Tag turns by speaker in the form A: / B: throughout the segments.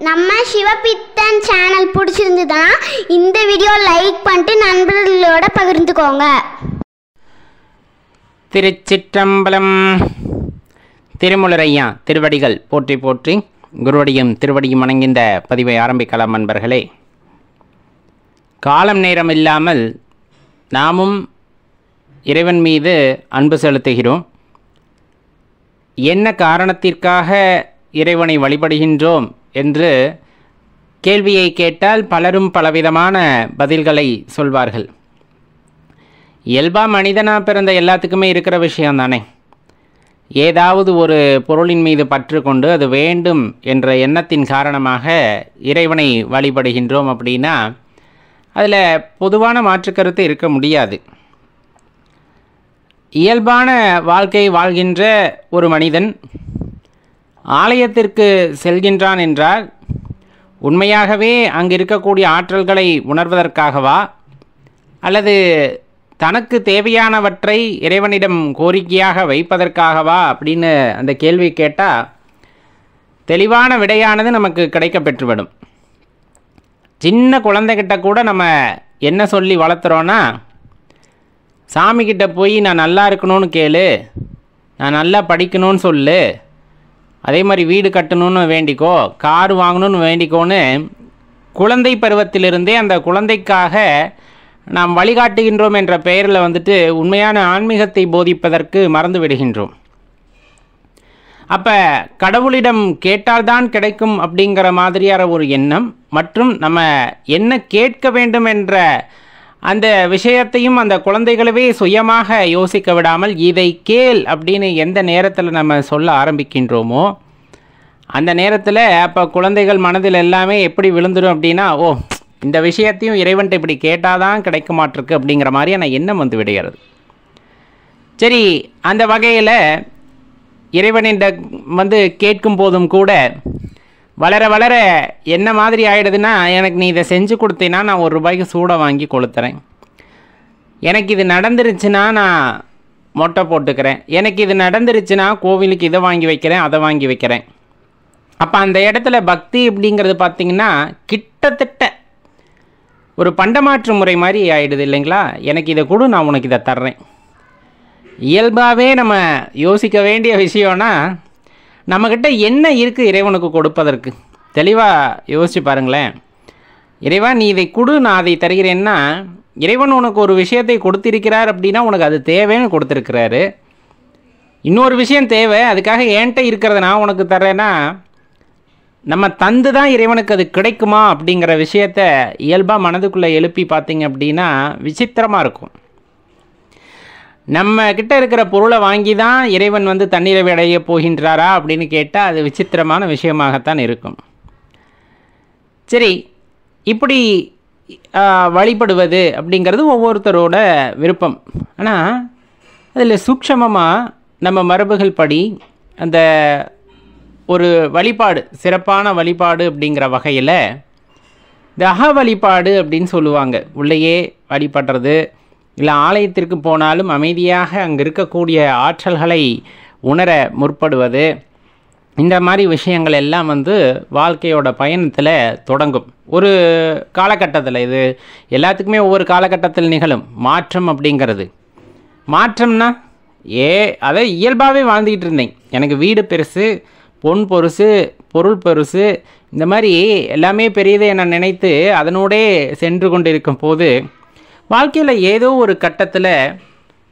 A: நம்ம சிவபித்தன் சேனல் பிடிச்சிருந்ததுன்னா இந்த வீடியோ லைக் பண்ணிட்டு நண்பர்களோட பகிர்ந்துக்கோங்க.
B: திருச்சிற்றம்பலம். திருமுலரையா திருவடிகள் போற்றி போற்றி, குருவடியும் திருவடியும் வணங்கின்ற பதிவை ஆரம்பிக்கலாம். நண்பர்களே, காலம் நேரம் இல்லாமல் நாமும் இறைவன் மீது அன்பு செலுத்துகிறோம். என்ன காரணத்திற்காக இறைவனை வழிபடுகின்றோம் என்று கேள்வியை கேட்டால் பலரும் பலவிதமான பதில்களை சொல்வார்கள். இயல்பாக மனிதனாக பிறந்த எல்லாத்துக்குமே இருக்கிற விஷயம் தானே. ஏதாவது ஒரு பொருளின் மீது பற்று கொண்டு அது வேண்டும் என்ற எண்ணத்தின் காரணமாக இறைவனை வழிபடுகின்றோம் அப்படின்னா அதில் பொதுவான மாற்றுக்கருத்து இருக்க முடியாது. இயல்பான வாழ்க்கை வாழ்கின்ற ஒரு மனிதன் ஆலயத்திற்கு செல்கின்றான் என்றால் உண்மையாகவே அங்கு இருக்கக்கூடிய ஆற்றல்களை உணர்வதற்காகவா, அல்லது தனக்கு தேவையானவற்றை இறைவனிடம் கோரிக்கையாக வைப்பதற்காகவா அப்படின்னு அந்த கேள்வி கேட்டால் தெளிவான விடையானது நமக்கு கிடைக்க பெற்றுவிடும். சின்ன குழந்தைகிட்ட கூட நம்ம என்ன சொல்லி வளர்த்துறோன்னா, சாமிக்கிட்ட போய் நான் நல்லா இருக்கணும்னு கேளு, நான் நல்லா படிக்கணும்னு சொல்லு, அதே மாதிரி வீடு கட்டணும்னு வேண்டிக்கோ, கார் வாங்கணும்னு வேண்டிக்கோன்னு குழந்தை பருவத்திலிருந்தே அந்த குழந்தைக்காக நாம் வழிகாட்டுகின்றோம் என்ற பெயரில் உண்மையான ஆன்மீகத்தை போதிப்பதற்கு மறந்து விடுகின்றோம். அப்போ கடவுளிடம் கேட்டால்தான் கிடைக்கும் அப்படிங்கிற மாதிரியான ஒரு எண்ணம் மற்றும் நம்ம என்ன கேட்க வேண்டும் என்ற அந்த விஷயத்தையும் அந்த குழந்தைகளவே சுயமாக யோசிக்க விடாமல் இதை கேள் அப்படின்னு எந்த நேரத்தில் நம்ம சொல்ல ஆரம்பிக்கின்றோமோ அந்த நேரத்தில் அப்போ குழந்தைகள் மனதில் எல்லாமே எப்படி விழுந்துடும் அப்படின்னா, ஓ இந்த விஷயத்தையும் இறைவன்ட்ட இப்படி கேட்டால் தான் கிடைக்க மாட்டிருக்கு அப்படிங்கிற மாதிரியான எண்ணம் விடுகிறது. சரி, அந்த வகையில் இறைவனிடம் கேட்கும் போதும் கூட வளர வளர என்ன மாதிரி ஆகிடுதுன்னா, எனக்கு நீ இதை செஞ்சு கொடுத்தீன்னா நான் ₹1 சூடை வாங்கி கொளுத்துறேன், எனக்கு இது நடந்துருச்சுன்னா நான் மொட்டை போட்டுக்கிறேன், எனக்கு இது நடந்துருச்சுன்னா கோவிலுக்கு இதை வாங்கி வைக்கிறேன் அதை வாங்கி வைக்கிறேன். அப்போ அந்த இடத்துல பக்தி அப்படிங்கிறது பார்த்திங்கன்னா கிட்டத்தட்ட ஒரு பண்டமாற்று முறை மாதிரி ஆகிடுது இல்லைங்களா. எனக்கு இதை கொடு, நான் உனக்கு இதை தர்றேன். இயல்பாகவே நம்ம யோசிக்க வேண்டிய விஷயம்னா, நம்மக்கிட்ட என்ன இருக்குது இறைவனுக்கு கொடுப்பதற்கு? தெளிவாக யோசித்து பாருங்களேன். இறைவா நீ இதை கொடு, நான் அதை தருகிறேன்னா, இறைவன் உனக்கு ஒரு விஷயத்தை கொடுத்திருக்கிறார் அப்படின்னா உனக்கு அது தேவைன்னு கொடுத்துருக்கிறாரு. இன்னொரு விஷயம் தேவை, அதுக்காக என்கிட்ட இருக்கிறத நான் உனக்கு தர்றேன்னா நம்ம தந்து தான் இறைவனுக்கு அது கிடைக்குமா அப்படிங்கிற விஷயத்த இயல்பாக மனதுக்குள்ளே எழுப்பி பார்த்தீங்க அப்படின்னா விசித்திரமாக இருக்கும். நம்ம கிட்ட இருக்கிற பொருளை வாங்கி தான் இறைவன் தண்ணீரை அடைய போகின்றாரா அப்படின்னு கேட்டால் அது விசித்திரமான விஷயமாகத்தான் இருக்கும். சரி, இப்படி வழிபடுவது அப்படிங்கிறது ஒவ்வொருத்தரோட விருப்பம். ஆனால் அதில் சூட்சமமாக நம்ம மரபுகள் படி அந்த ஒரு வழிபாடு, சிறப்பான வழிபாடு அப்படிங்கிற வகையில் இந்த அக வழிபாடு அப்படின்னு சொல்லுவாங்க. உள்ளேயே வழிபடுறது, இல்லை ஆலயத்திற்கு போனாலும் அமைதியாக அங்கே இருக்கக்கூடிய ஆற்றல்களை உணர முற்படுவது, இந்த மாதிரி விஷயங்கள் எல்லாம் வாழ்க்கையோட பயணத்தில் தொடங்கும். ஒரு காலகட்டத்தில், இது எல்லாத்துக்குமே ஒவ்வொரு காலகட்டத்தில் நிகழும் மாற்றம் அப்படிங்கிறது. மாற்றம்னா அதை இயல்பாகவே வாழ்ந்துக்கிட்டு இருந்தேன், எனக்கு வீடு பெருசு, பொன் பெருசு, பொருள் பெருசு, இந்த மாதிரி எல்லாமே பெரியதை நான் நினைத்து அதனோடே சென்று கொண்டிருக்கும் போது வாழ்க்கையில் ஏதோ ஒரு கட்டத்தில்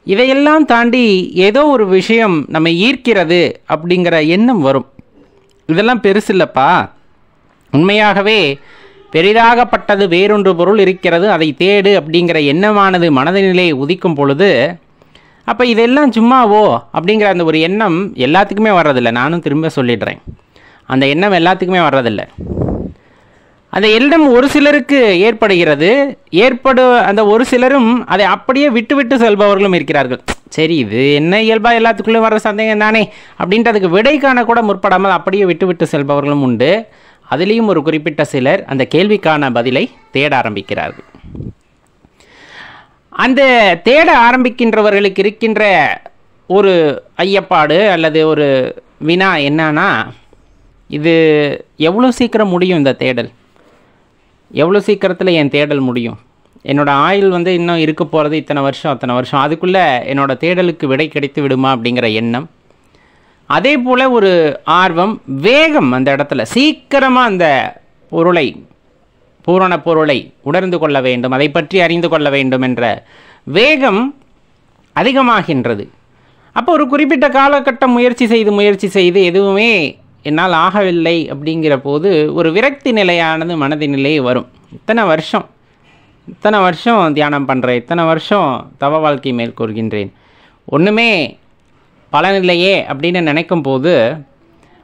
B: இதையெல்லாம் தாண்டி ஏதோ ஒரு விஷயம் நம்ம ஈர்க்கிறது அப்படிங்கிற எண்ணம் வரும். இதெல்லாம் பெருசு இல்லைப்பா, உண்மையாகவே பெரிதாகப்பட்டது வேறொன்று பொருள் இருக்கிறது, அதை தேடு அப்படிங்கிற எண்ணமானது மனதினிலே உதிக்கும் பொழுது அப்போ இதெல்லாம் சும்மாவோ அப்படிங்கிற அந்த ஒரு எண்ணம் எல்லாத்துக்குமே வர்றதில்லை. நானும் திரும்ப சொல்லிடுறேன், அந்த எண்ணம் எல்லாத்துக்குமே வர்றதில்லை. அந்த எண்ணம் ஒரு சிலருக்கு ஏற்படுகிறது. அந்த ஒரு சிலரும் அதை அப்படியே விட்டு விட்டு செல்பவர்களும் இருக்கிறார்கள். சரி, இது என்ன இயல்பாக எல்லாத்துக்குள்ளே வர்ற சந்தேகம் தானே அப்படின்ட்டு அதுக்கு விடை காண கூட முற்படாமல் அப்படியே விட்டு விட்டு செல்பவர்களும் உண்டு. அதுலேயும் ஒரு குறிப்பிட்ட சிலர் அந்த கேள்விக்கான பதிலை தேட ஆரம்பிக்கிறார்கள். அந்த தேட ஆரம்பிக்கின்றவர்களுக்கு இருக்கின்ற ஒரு ஐயப்பாடு அல்லது ஒரு வினா என்னன்னா, இது எவ்வளோ சீக்கிரம் முடியும் இந்த தேடல்? எவ்வளோ சீக்கிரத்தில் என் தேடல் முடியும்? என்னோடய ஆயுள் வந்து இன்னும் இருக்க போகிறது இத்தனை வருஷம் அத்தனை வருஷம், அதுக்குள்ளே என்னோடய தேடலுக்கு விடை கிடைத்து விடுமா அப்படிங்கிற எண்ணம். அதே போல் ஒரு ஆர்வம், வேகம், அந்த இடத்துல சீக்கிரமாக அந்த பொருளை, பூரண பொருளை உணர்ந்து கொள்ள வேண்டும், அதை பற்றி அறிந்து கொள்ள வேண்டும் என்ற வேகம் அதிகமாகின்றது. அப்போ ஒரு குறிப்பிட்ட காலகட்டம் முயற்சி செய்து எதுவுமே என்னால் ஆகவில்லை அப்படிங்கிற போது ஒரு விரக்தி நிலையானது மனதின் நிலையே வரும். இத்தனை வருஷம் தியானம் பண்ணுறேன், இத்தனை வருஷம் தவ வாழ்க்கை மேற்கொள்கின்றேன், ஒன்றுமே பலனில்லையே அப்படின்னு நினைக்கும் போது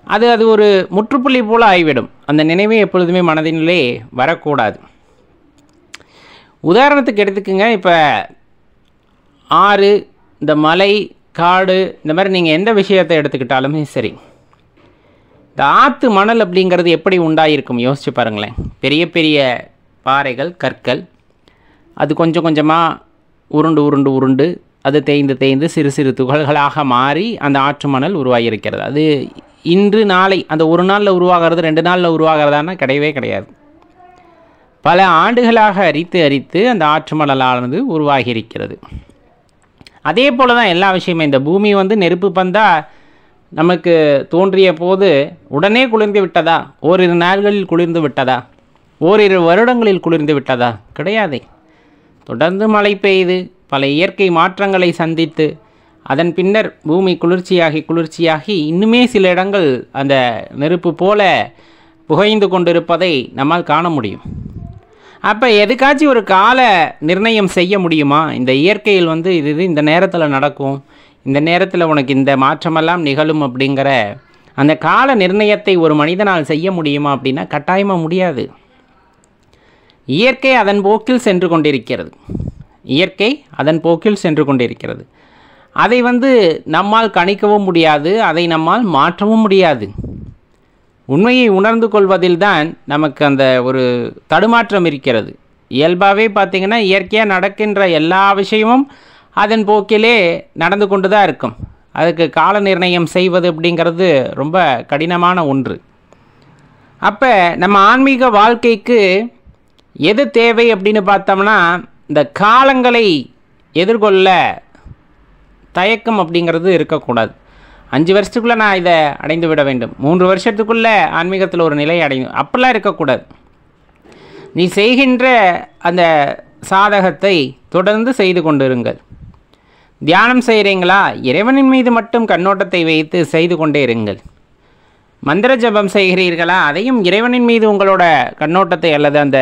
B: அது ஒரு முற்றுப்புள்ளி போல் ஆகிவிடும். அந்த நினைவே எப்பொழுதுமே மனதினிலே வரக்கூடாது. உதாரணத்துக்கு எடுத்துக்கோங்க, இப்போ ஆறு, இந்த மலை, காடு, இந்த மாதிரி நீங்கள் எந்த விஷயத்தை எடுத்துக்கிட்டாலுமே சரி, இந்த ஆற்று மணல் அப்படிங்கிறது எப்படி உண்டாயிருக்கும் யோசிச்சு பாருங்களேன். பெரிய பெரிய பாறைகள், கற்கள், அது கொஞ்சம் கொஞ்சமாக உருண்டு அது தேய்ந்து சிறு சிறு துகள்களாக மாறி அந்த ஆற்று மணல் உருவாகியிருக்கிறது. அது இன்று நாளை, அந்த ஒரு நாளில் உருவாகிறது, 2 நாளில் உருவாகிறதானா கிடையவே கிடையாது. பல ஆண்டுகளாக அரித்து அந்த ஆற்று மணலானது உருவாகியிருக்கிறது. அதே போல் தான் எல்லா விஷயமே. இந்த பூமி வந்து நெருப்பு பந்தாக நமக்கு தோன்றிய போது உடனே குளிர்ந்து விட்டதா? ஓரிரு நாள்களில் குளிர்ந்து விட்டதா? ஓரிரு வருடங்களில் குளிர்ந்து விட்டதா? கிடையாதே. தொடர்ந்து மழை பெய்து பல இயற்கை மாற்றங்களை சந்தித்து அதன் பின்னர் பூமி குளிர்ச்சியாகி இன்னுமே சில இடங்கள் அந்த நெருப்பு போல புகைந்து கொண்டிருப்பதை நம்மால் காண முடியும். அப்போ எதுக்காச்சும் ஒரு கால நிர்ணயம் செய்ய முடியுமா? இந்த இயற்கையில் வந்து இது இந்த நேரத்தில் நடக்கும், இந்த நேரத்தில் உனக்கு இந்த மாற்றமெல்லாம் நிகழும் அப்படிங்கிற அந்த கால நிர்ணயத்தை ஒரு மனிதனால் செய்ய முடியுமா அப்படின்னா கட்டாயமாக முடியாது. இயற்கை அதன் போக்கில் சென்று கொண்டிருக்கிறது. அதை வந்து நம்மால் கணிக்கவும் முடியாது, அதை நம்மால் மாற்றவும் முடியாது. உண்மையை உணர்ந்து கொள்வதில்தான் நமக்கு அந்த ஒரு தடுமாற்றம் இருக்கிறது. இயல்பாகவே பார்த்திங்கன்னா இயற்கையாக நடக்கின்ற எல்லா விஷயமும் அதன் போக்கிலே நடந்து கொண்டு தான் இருக்கும். அதுக்கு கால நிர்ணயம் செய்வது அப்படிங்கிறது ரொம்ப கடினமான ஒன்று. அப்போ நம்ம ஆன்மீக வாழ்க்கைக்கு எது தேவை அப்படின்னு பார்த்தோம்னா, இந்த காலங்களை எதிர்கொள்ள தயக்கம் அப்படிங்கிறது இருக்கக்கூடாது. 5 வருஷத்துக்குள்ளே நான் இதை அடைந்து விட வேண்டும், 3 வருஷத்துக்குள்ளே ஆன்மீகத்தில் ஒரு நிலை அடையும், அப்படிலாம் இருக்கக்கூடாது. நீ செய்கின்ற அந்த சாதகத்தை தொடர்ந்து செய்து கொண்டிருங்கள். தியானம் செய்கிறீங்களா? இறைவனின் மீது மட்டும் கண்ணோட்டத்தை வைத்து செய்து கொண்டே இருங்கள். மந்திர ஜபம் செய்கிறீர்களா? அதையும் இறைவனின் மீது உங்களோட கண்ணோட்டத்தை அல்லது அந்த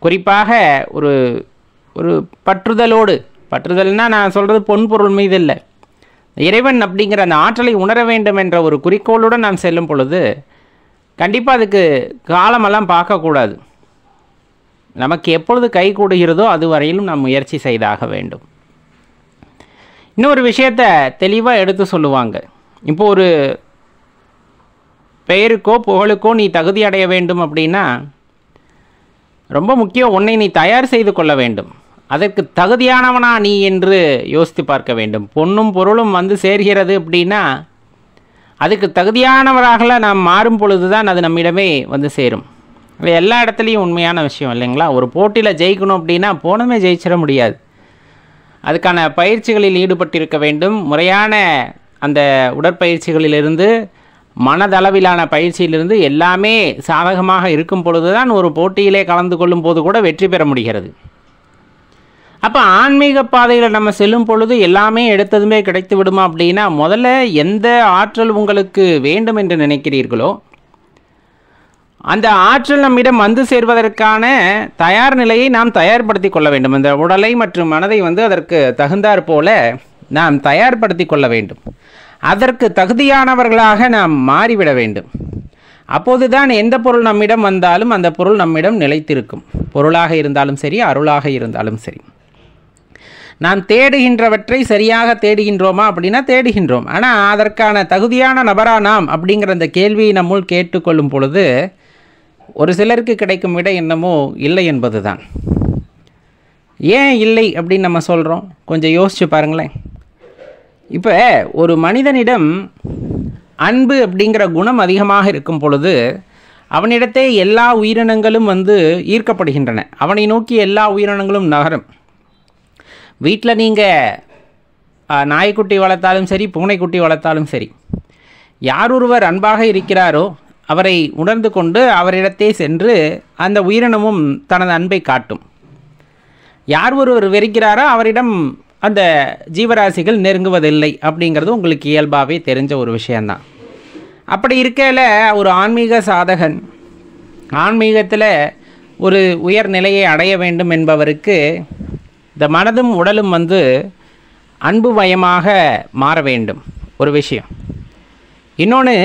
B: குறிப்பாக ஒரு ஒரு பற்றுதல்னால் நான் சொல்கிறது பொன்பொருள் மீது இல்லை, இறைவன் அப்படிங்கிற அந்த ஆற்றலை உணர வேண்டும் என்ற ஒரு குறிக்கோளுடன் நாம் செல்லும் பொழுது கண்டிப்பாக அதுக்கு காலமெல்லாம் பார்க்கக்கூடாது. நமக்கு எப்பொழுது கை கூடுகிறதோ அது வரையிலும் நாம் முயற்சி செய்தாக வேண்டும். இன்னொரு விஷயத்தை தெளிவாக எடுத்து சொல்லுவாங்க. இப்போ ஒரு பெயருக்கோ புகழுக்கோ நீ தகுதி அடைய வேண்டும் அப்படின்னா ரொம்ப முக்கியம், உன்னை நீ தயார் செய்து கொள்ள வேண்டும். அதற்கு தகுதியானவனா நீ என்று யோசித்து பார்க்க வேண்டும். பொன்னும் பொருளும் வந்து சேர்கிறது அப்படின்னா அதுக்கு தகுதியானவராக நாம் மாறும் பொழுது தான் அது நம்மிடமே வந்து சேரும். அது எல்லா இடத்துலையும் உண்மையான விஷயம் இல்லைங்களா? ஒரு போட்டியில் ஜெயிக்கணும் அப்படின்னா போனமே ஜெயிச்சிட முடியாது. அதுக்கான பயிற்சிகளில் ஈடுபட்டிருக்க வேண்டும். முறையான அந்த உடற்பயிற்சிகளிலிருந்து மனதளவிலான பயிற்சியிலிருந்து எல்லாமே சாதகமாக இருக்கும் பொழுது தான் ஒரு போட்டியிலே கலந்து கொள்ளும் போது கூட வெற்றி பெற முடிகிறது. அப்போ ஆன்மீக பாதையில் நம்ம செல்லும் பொழுது எல்லாமே எடுத்ததுமே கிடைத்து விடுமா அப்படின்னா, முதல்ல எந்த ஆற்றல் உங்களுக்கு வேண்டும் என்று நினைக்கிறீர்களோ அந்த ஆற்றல் நம்மிடம் வந்து சேர்வதற்கான தயார் நிலையை நாம் தயார்படுத்தி கொள்ள வேண்டும். இந்த உடலை மற்றும் மனதை வந்து அதற்கு தகுந்தாற் போல நாம் தயார்படுத்தி கொள்ள வேண்டும். அதற்கு தகுதியானவர்களாக நாம் மாறிவிட வேண்டும். அப்போது தான் எந்த பொருள் நம்மிடம் வந்தாலும் அந்த பொருள் நம்மிடம் நிலைத்திருக்கும். பொருளாக இருந்தாலும் சரி, அருளாக இருந்தாலும் சரி. நாம் தேடுகின்றவற்றை சரியாக தேடுகின்றோமா அப்படின்னா தேடுகின்றோம். ஆனால் அதற்கான தகுதியான நபரா நாம் அப்படிங்கிற அந்த கேள்வியை நம்முள் கேட்டுக்கொள்ளும் பொழுது ஒரு சிலருக்கு கிடைக்கும் விட என்னமோ இல்லை என்பது தான். ஏன் இல்லை அப்படின்னு நம்ம சொல்கிறோம்? கொஞ்சம் யோசிச்சு பாருங்களேன். இப்போ ஒரு மனிதனிடம் அன்பு அப்படிங்கிற குணம் அதிகமாக இருக்கும் பொழுது அவனிடத்தே எல்லா உயிரினங்களும் வந்து ஈர்க்கப்படுகின்றன. அவனை நோக்கி எல்லா உயிரினங்களும் நகரும். வீட்டில் நீங்கள் நாய்க்குட்டி வளர்த்தாலும் சரி, பூனைக்குட்டி வளர்த்தாலும் சரி, யார் ஒருவர் அன்பாக இருக்கிறாரோ அவரை உணர்ந்து கொண்டு அவரிடத்தே சென்று அந்த உயிரினமும் தனது அன்பை காட்டும். யார் ஒருவர் வெறுக்கிறாரோ அவரிடம் அந்த ஜீவராசிகள் நெருங்குவதில்லை அப்படிங்கிறது உங்களுக்கு இயல்பாகவே தெரிஞ்ச ஒரு விஷயந்தான். அப்படி இருக்கையில் ஒரு ஆன்மீக சாதகன் ஆன்மீகத்தில் ஒரு உயர்நிலையை அடைய வேண்டும் என்பவருக்கு இந்த மனதும் உடலும் வந்து அன்பு மயமாக மாற வேண்டும் ஒரு விஷயம். இன்னொன்று,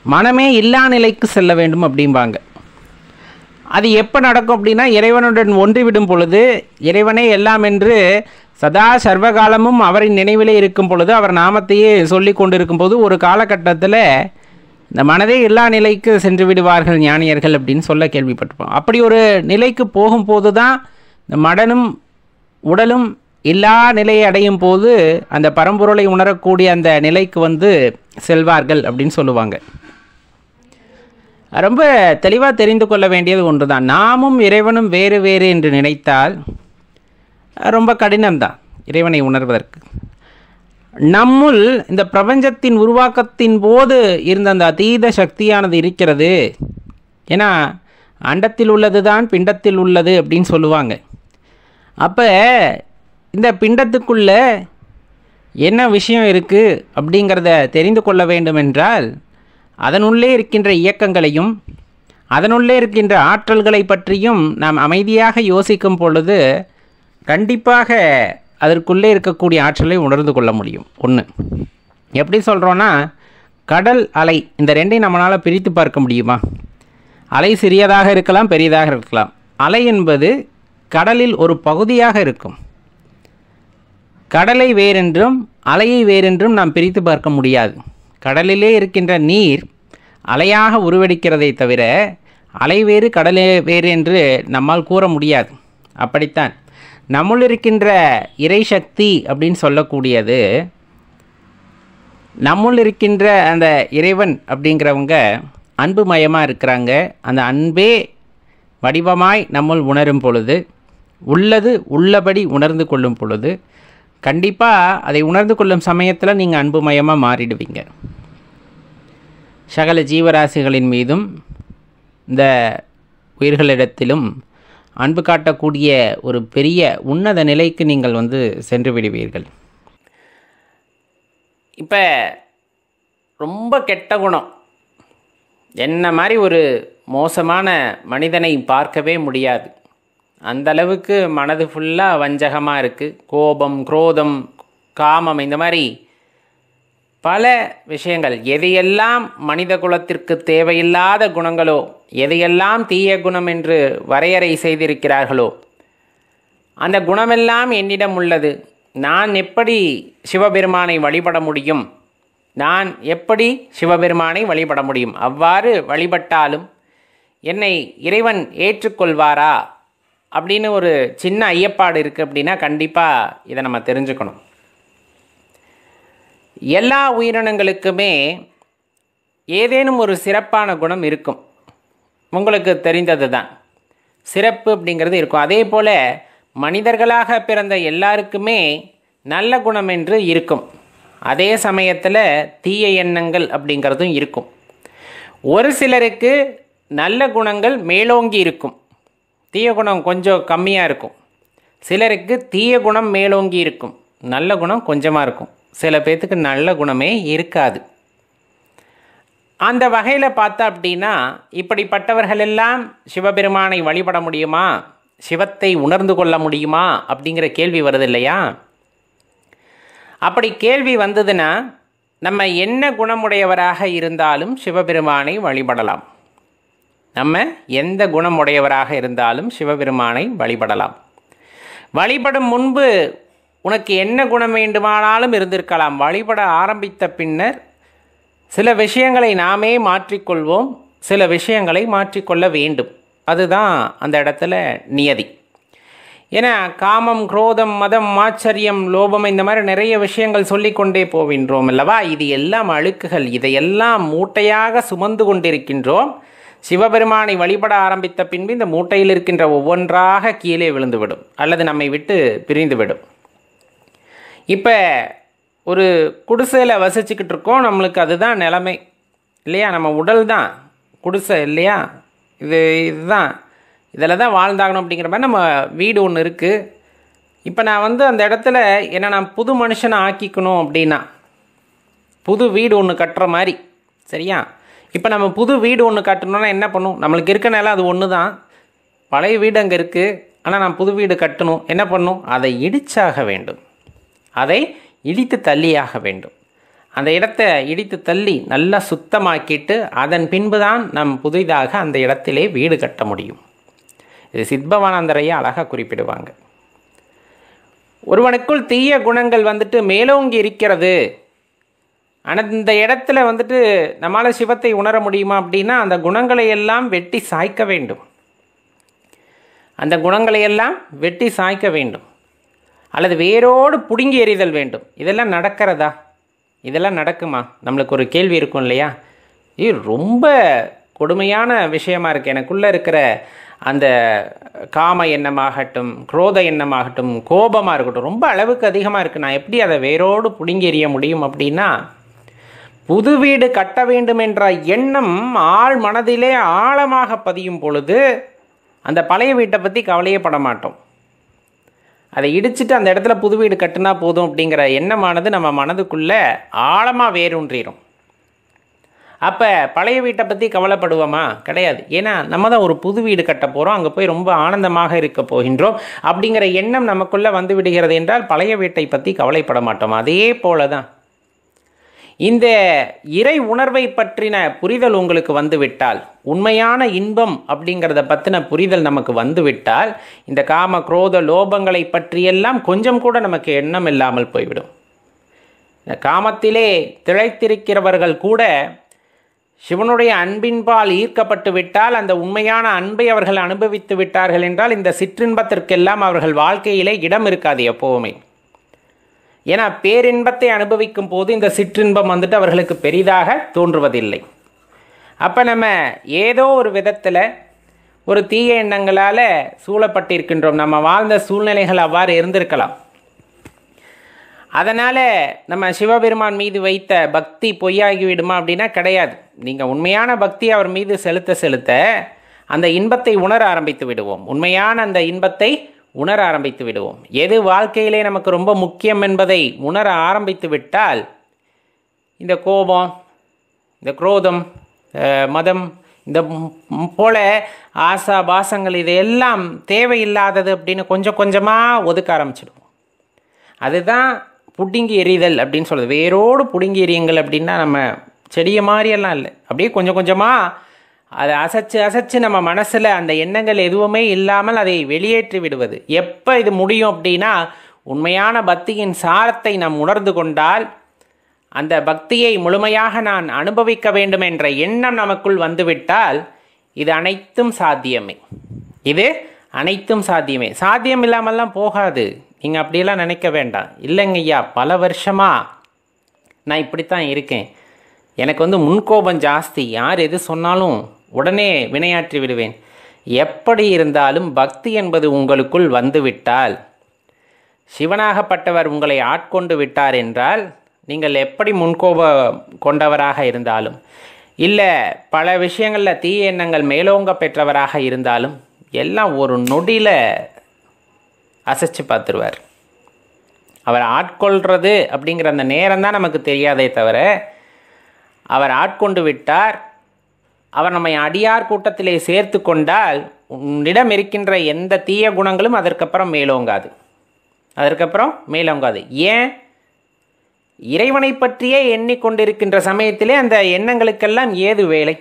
B: மனமே இல்லா நிலைக்கு செல்ல வேண்டும் அப்படிம்பாங்க. அது எப்போ நடக்கும் அப்படின்னா, இறைவனுடன் ஒன்றிவிடும் பொழுது, இறைவனே எல்லாம் என்று சதா சர்வகாலமும் அவரின் நினைவிலே இருக்கும் பொழுது, அவர் நாமத்தையே சொல்லி கொண்டிருக்கும் போது, ஒரு காலகட்டத்தில் இந்த மனதே எல்லா நிலைக்கு சென்று விடுவார்கள் ஞானியர்கள் அப்படின்னு சொல்ல கேள்விப்பட்டிருப்போம். அப்படி ஒரு நிலைக்கு போகும்போது தான் இந்த மனனும் உடலும் எல்லா நிலையை அடையும் போது அந்த பரம்பொருளை உணரக்கூடிய அந்த நிலைக்கு வந்து செல்வார்கள் அப்படின்னு சொல்லுவாங்க. ரொம்ப தெளிவாக தெரிந்து கொள்ள வேண்டியது ஒன்று தான். நாமும் இறைவனும் வேறு வேறு என்று நினைத்தால் ரொம்ப கடினம்தான் இறைவனை உணர்வதற்கு. நம்முள் இந்த பிரபஞ்சத்தின் உருவாக்கத்தின் போது இருந்த அந்த அதீத சக்தியானது இருக்கிறது. ஏன்னா அண்டத்தில் உள்ளது தான் பிண்டத்தில் உள்ளது அப்படின்னு சொல்லுவாங்க. அப்போ இந்த பிண்டத்துக்குள்ள என்ன விஷயம் இருக்குது அப்படிங்கிறத தெரிந்து கொள்ள வேண்டும் என்றால், அதனுள்ளே இருக்கின்ற இயக்கங்களையும் அதனுள்ளே இருக்கின்ற ஆற்றல்களை பற்றியும் நாம் அமைதியாக யோசிக்கும் பொழுது கண்டிப்பாக அதற்குள்ளே இருக்கக்கூடிய ஆற்றலை உணர்ந்து கொள்ள முடியும். ஒன்று, எப்படி சொல்கிறோன்னா, கடல் அலை இந்த ரெண்டையும் நம்மளால் பிரித்து பார்க்க முடியுமா? அலை சிறியதாக இருக்கலாம், பெரியதாக இருக்கலாம். அலை என்பது கடலில் ஒரு பகுதியாக இருக்கும். கடலை வேறென்றும் அலையை வேறென்றும் நாம் பிரித்து பார்க்க முடியாது. கடலிலே இருக்கின்ற நீர் அலையாக உருவெடுக்கிறதை தவிர அலை வேறு கடலே வேறு என்று நம்மால் கூற முடியாது. அப்படித்தான் நம்முள் இருக்கின்ற இறை சக்தி அப்படின்னு சொல்லக்கூடியது, நம்முள் இருக்கின்ற அந்த இறைவன் அப்படிங்கிறவங்க அன்பு மயமாக இருக்கிறாங்க. அந்த அன்பே வடிவமாய் நம்முள் உணரும் பொழுது, உள்ளது உள்ளபடி உணர்ந்து கொள்ளும் பொழுது, கண்டிப்பாக அதை உணர்ந்து கொள்ளும் சமயத்தில் நீங்கள் அன்புமயமாக மாறிடுவீங்க. சகல ஜீவராசிகளின் மீதும் இந்த உயிர்களிடத்திலும் அன்பு காட்டக்கூடிய ஒரு பெரிய உன்னத நிலைக்கு நீங்கள் வந்து சென்று விடுவீர்கள். இப்போ ரொம்ப கெட்ட குணம், என்ன மாதிரி ஒரு மோசமான மனிதனை பார்க்கவே முடியாது. அந்த அளவுக்கு மனது ஃபுல்லாக வஞ்சகமாக இருக்குது. கோபம், குரோதம், காமம், இந்த மாதிரி பல விஷயங்கள், எதையெல்லாம் மனித குலத்திற்கு தேவையில்லாத குணங்களோ, எதையெல்லாம் தீய குணம் என்று வரையறை செய்திருக்கிறார்களோ, அந்த குணமெல்லாம் என்னிடம் உள்ளது. நான் எப்படி சிவபெருமானை வழிபட முடியும்? நான் எப்படி சிவபெருமானை வழிபட முடியும்? அவ்வாறு வழிபட்டாலும் என்னை இறைவன் ஏற்றுக்கொள்வாரா அப்படின்னு ஒரு சின்ன ஐயப்பாடு இருக்குது. அப்படின்னா கண்டிப்பாக இதை நம்ம தெரிஞ்சுக்கணும். எல்லா உயிரினங்களுக்குமே ஏதேனும் ஒரு சிறப்பான குணம் இருக்கும். உங்களுக்கு தெரிந்தது தான், சிறப்பு அப்படிங்கிறது இருக்கும். அதே போல் மனிதர்களாக பிறந்த எல்லாருக்குமே நல்ல குணம் என்று இருக்கும். அதே சமயத்தில் தீய எண்ணங்கள் அப்படிங்கிறதும் இருக்கும். ஒரு சிலருக்கு நல்ல குணங்கள் மேலோங்கி இருக்கும், தீய குணம் கொஞ்சம் கம்மியாக இருக்கும். சிலருக்கு தீய குணம் மேலோங்கி இருக்கும், நல்ல குணம் கொஞ்சமாக இருக்கும். சில பேர்த்துக்கு நல்ல குணமே இருக்காது. அந்த வகையில் பார்த்தா அப்படின்னா, இப்படிப்பட்டவர்கள் எல்லாம் சிவபெருமானை வழிபட முடியுமா, சிவத்தை உணர்ந்து கொள்ள முடியுமா அப்படிங்கிற கேள்வி வருது இல்லையா? அப்படி கேள்வி வந்ததுன்னா, நம்ம என்ன குணமுடையவராக இருந்தாலும் சிவபெருமானை வழிபடலாம். நம்ம எந்த குணமுடையவராக இருந்தாலும் சிவபெருமானை வழிபடலாம். வழிபடும் முன்பு உனக்கு என்ன குணம் வேண்டுமானாலும் இருந்திருக்கலாம். வழிபட ஆரம்பித்த பின்னர் சில விஷயங்களை நாமே மாற்றிக்கொள்வோம், சில விஷயங்களை மாற்றிக்கொள்ள வேண்டும். அதுதான் அந்த இடத்துல நியதி. ஏன்னா காமம், குரோதம், மதம், ஆச்சரியம், லோபம் இந்த மாதிரி நிறைய விஷயங்கள் சொல்லிக்கொண்டே போகின்றோம் அல்லவா. இது எல்லாம் அழுக்குகள். இதையெல்லாம் மூட்டையாக சுமந்து கொண்டிருக்கின்றோம். சிவபெருமானை வழிபட ஆரம்பித்த பின்பு இந்த மூட்டையில் இருக்கின்ற ஒவ்வொன்றாக கீழே விழுந்துவிடும் அல்லது நம்மை விட்டு பிரிந்துவிடும். இப்போ ஒரு குடிசையில் வசிச்சுக்கிட்டு இருக்கோம், நம்மளுக்கு அதுதான் நிலைமை இல்லையா. நம்ம உடல் தான் குடிசை இல்லையா. இதுதான் இதில் தான் வாழ்ந்தாகணும் அப்படிங்கிற மாதிரி நம்ம வீடு ஒன்று இருக்குது. இப்போ நான் அந்த இடத்துல என்ன நான் புது மனுஷனை ஆக்கிக்கணும் அப்படின்னா புது வீடு ஒன்று கட்டுற மாதிரி சரியா. இப்போ நம்ம புது வீடு ஒன்று கட்டணும்னா என்ன பண்ணும்? நம்மளுக்கு இருக்க நிலம் அது ஒன்று தான், பழைய வீடு அங்கே இருக்குது. ஆனால் நான் புது வீடு கட்டணும், என்ன பண்ணும்? அதை இடிச்சாக வேண்டும், அதை இடித்து தள்ளியாக வேண்டும். அந்த இடத்தை இடித்து தள்ளி நல்லா சுத்தமாக்கிட்டு அதன் பின்பு தான் நம் புதிதாக அந்த இடத்திலே வீடு கட்ட முடியும். இது சித்பவானந்தரையா அழகாக குறிப்பிடுவாங்க. ஒருவனுக்குள் தீய குணங்கள் மேலோங்கி இருக்கிறது, அந்த இடத்துல நம்மளால் சிவத்தை உணர முடியுமா அப்படின்னா அந்த குணங்களை எல்லாம் வெட்டி சாய்க்க வேண்டும். அந்த குணங்களை எல்லாம் வெட்டி சாய்க்க வேண்டும் அல்லது வேரோடு பிடுங்கி எறிதல் வேண்டும். இதெல்லாம் நடக்கிறதா? இதெல்லாம் நடக்குமா? நம்மளுக்கு ஒரு கேள்வி இருக்கும் இல்லையா. இது ரொம்ப கொடுமையான விஷயமா இருக்குது. எனக்குள்ளே இருக்கிற அந்த காம எண்ணமாகட்டும், குரோத எண்ணமாகட்டும், கோபமாக இருக்கட்டும், ரொம்ப அளவுக்கு அதிகமாக இருக்குது. நான் எப்படி அதை வேரோடு பிடுங்கி எறிய முடியும் அப்படின்னா புது வீடு கட்ட வேண்டும் என்ற எண்ணம் ஆழ் மனதிலே ஆழமாக பதியும் பொழுது அந்த பழைய வீட்டை பற்றி கவலையே பட மாட்டோம். அதை இடிச்சிட்டு அந்த இடத்துல புது வீடு கட்டினா போதும் அப்படிங்கிற எண்ணமானது நம்ம மனதுக்குள்ளே ஆழமாக வேரூன்றிடும். அப்போ பழைய வீட்டை பற்றி கவலைப்படுவோமா? கிடையாது. ஏன்னா நம்ம தான் ஒரு புது வீடு கட்ட போகிறோம், அங்கே போய் ரொம்ப ஆனந்தமாக இருக்க போகின்றோம் அப்படிங்கிற எண்ணம் நமக்குள்ளே வந்து விடுகிறது என்றால் பழைய வீட்டை பற்றி கவலைப்பட மாட்டோம். அதே போல தான் இந்த இறை உணர்வை பற்றின புரிதல் உங்களுக்கு வந்துவிட்டால், உண்மையான இன்பம் அப்படிங்கிறத பற்றின புரிதல் நமக்கு வந்துவிட்டால் இந்த காம, குரோத, லோபங்களை பற்றியெல்லாம் கொஞ்சம் கூட நமக்கு எண்ணம் இல்லாமல் போய்விடும். இந்த காமத்திலே திளைத்திருக்கிறவர்கள் கூட சிவனுடைய அன்பின்பால் ஈர்க்கப்பட்டு விட்டால், அந்த உண்மையான அன்பை அவர்கள் அனுபவித்து விட்டார்கள் என்றால் இந்த சிற்றின்பத்திற்கெல்லாம் அவர்கள் வாழ்க்கையிலே இடம் இருக்காது எப்போவுமே. ஏன்னா பேரின்பத்தை அனுபவிக்கும் போது இந்த சிற்றின்பம் அவர்களுக்கு பெரிதாக தோன்றுவதில்லை. அப்போ நம்ம ஏதோ ஒரு விதத்தில் ஒரு தீய எண்ணங்களால் சூழப்பட்டிருக்கின்றோம். நம்ம வாழ்ந்த சூழ்நிலைகள் அவ்வாறு இருந்திருக்கலாம். அதனால் நம்ம சிவபெருமான் மீது வைத்த பக்தி பொய்யாகி விடுமா அப்படின்னா கிடையாது. நீங்கள் உண்மையான பக்தி அவர் மீது செலுத்த செலுத்த அந்த இன்பத்தை உணர ஆரம்பித்து விடுவோம். உண்மையான அந்த இன்பத்தை உணர ஆரம்பித்து விடுவோம். எது வாழ்க்கையிலே நமக்கு ரொம்ப முக்கியம் என்பதை உணர ஆரம்பித்து விட்டால் இந்த கோபம், இந்த குரோதம், மதம், இந்த போல ஆசா பாசங்கள் இதையெல்லாம் தேவையில்லாதது அப்படின்னு கொஞ்சம் கொஞ்சமாக ஒதுக்க ஆரம்பிச்சிடுவோம். அதுதான் புடுங்கி எறிதல் அப்படின்னு சொல்கிறது. வேரோடு புடுங்கி எறியுங்கள் அப்படின்னா நம்ம செடியை மாதிரியெல்லாம் இல்லை, அப்படியே கொஞ்சம் கொஞ்சமாக அதை அசைச்சு அசைச்சு நம்ம மனசில் அந்த எண்ணங்கள் எதுவுமே இல்லாமல் அதை வெளியேற்றி விடுவது. எப்போ இது முடியும் அப்படின்னா உண்மையான பக்தியின் சாரத்தை நாம் உணர்ந்து கொண்டால், அந்த பக்தியை முழுமையாக நான் அனுபவிக்க வேண்டும் என்ற எண்ணம் நமக்குள் வந்துவிட்டால் இது அனைத்தும் சாத்தியமே. இது அனைத்தும் சாத்தியமே. சாத்தியம் இல்லாமல்லாம் போகாது. நீங்கள் அப்படியெல்லாம் நினைக்க வேண்டாம். இல்லைங்கய்யா, பல வருஷமாக நான் இப்படித்தான் இருக்கேன், எனக்கு முன்கோபம் ஜாஸ்தி, யார் எது சொன்னாலும் உடனே வினையாற்றி விடுவேன். எப்படி இருந்தாலும் பக்தி என்பது உங்களுக்குள் வந்துவிட்டால், சிவனாகப்பட்டவர் உங்களை ஆட்கொண்டு விட்டார் என்றால், நீங்கள் எப்படி முன்கோபம் கொண்டவராக இருந்தாலும் இல்லை பல விஷயங்களில் தீய எண்ணங்கள் மேலோங்க பெற்றவராக இருந்தாலும் எல்லாம் ஒரு நொடியில் அசைச்சு பார்த்துருவார். அவர் ஆட்கொள்கிறது அப்படிங்கிற அந்த நேரம் தான் நமக்கு தெரியாதே தவிர, அவர் ஆட்கொண்டு விட்டார், அவர் நம்மை அடியார் கூட்டத்திலே சேர்த்து கொண்டால் உன்னிடம் இருக்கின்ற எந்த தீய குணங்களும் அதற்கப்புறம் மேலோங்காது. ஏன்? இறைவனை பற்றியே எண்ணிக்கொண்டிருக்கின்ற சமயத்திலே அந்த எண்ணங்களுக்கெல்லாம் ஏது வேலை?